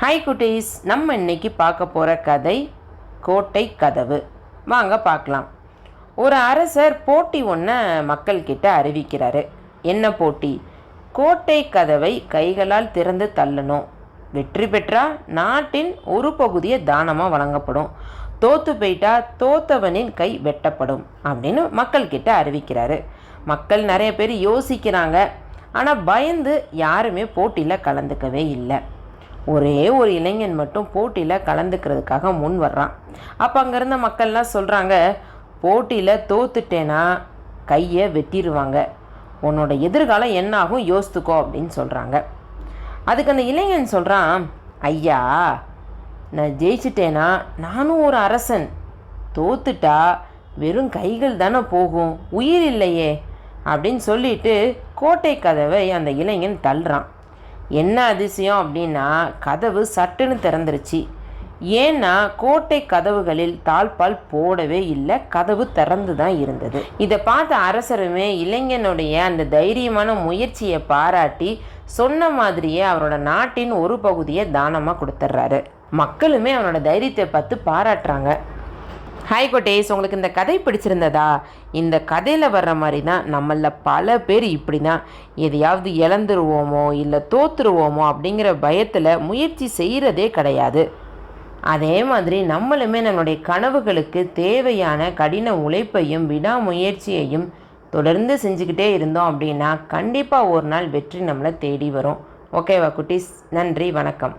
Hi குட்டீஸ், நம்ம இன்னைக்கு பார்க்க போகிற கதை கோட்டை கதவு. வாங்க பார்க்கலாம். ஒரு அரசர் போட்டி ஒன்றை மக்கள்கிட்ட அறிவிக்கிறாரு. என்ன போட்டி? கோட்டை கதவை கைகளால் திறந்து தள்ளணும். வெற்றி பெற்றால் நாட்டின் ஒரு பகுதியை தானமாக வழங்கப்படும். தோற்று போயிட்டா தோத்தவனின் கை வெட்டப்படும் அப்படின்னு மக்கள்கிட்ட அறிவிக்கிறாரு. மக்கள் நிறைய பேர் யோசிக்கிறாங்க. ஆனால் பயந்து யாருமே போட்டியில் கலந்துக்கவே இல்லை. ஒரே ஒரு இளைஞன் மட்டும் போட்டியில் கலந்துக்கிறதுக்காக முன் வர்றான். அப்போ அங்கே இருந்த மக்கள்லாம் சொல்கிறாங்க, போட்டியில் தோத்துட்டேன்னா கையை வெட்டிடுவாங்க, உன்னோட எதிர்காலம் என்னாகும் யோசித்துக்கோ அப்படின்னு சொல்கிறாங்க. அதுக்கு அந்த இளைஞன் சொல்கிறான், ஐயா, நான் ஜெயிச்சிட்டேன்னா நானும் ஒரு அரசன், தோத்துட்டா வெறும் கைகள் தானே போகும், உயிர் இல்லையே அப்படின்னு சொல்லிட்டு கோட்டை கதவை அந்த இளைஞன் தள்ளுறான். என்ன அதிசயம் அப்படின்னா, கதவு சட்டுன்னு திறந்துருச்சு. ஏன்னா கோட்டை கதவுகளில் தாழ்பால் போடவே இல்லை, கதவு திறந்து தான் இருந்தது. இதை பார்த்த அரசருமே இளைஞனுடைய அந்த தைரியமான முயற்சியை பாராட்டி சொன்ன மாதிரியே அவரோட நாட்டின் ஒரு பகுதியை தானமாக கொடுத்துட்றாரு. மக்களுமே அவனோட தைரியத்தை பார்த்து பாராட்டுறாங்க. ஹாய் கோட்டேஸ், உங்களுக்கு இந்த கதை பிடிச்சிருந்ததா? இந்த கதையில் வர்ற மாதிரி தான் நம்மள பல பேர் இப்படி தான் எதையாவது இழந்துருவோமோ இல்லை தோற்றுருவோமோ அப்படிங்கிற பயத்தில் முயற்சி செய்கிறதே கிடையாது. அதே மாதிரி நம்மளுமே நம்மளுடைய கனவுகளுக்கு தேவையான கடின உழைப்பையும் விடாமுயற்சியையும் தொடர்ந்து செஞ்சுக்கிட்டே இருந்தோம் அப்படின்னா கண்டிப்பாக ஒரு நாள் வெற்றி நம்மளை தேடி வரும். ஓகேவா குட்டீஸ்? நன்றி, வணக்கம்.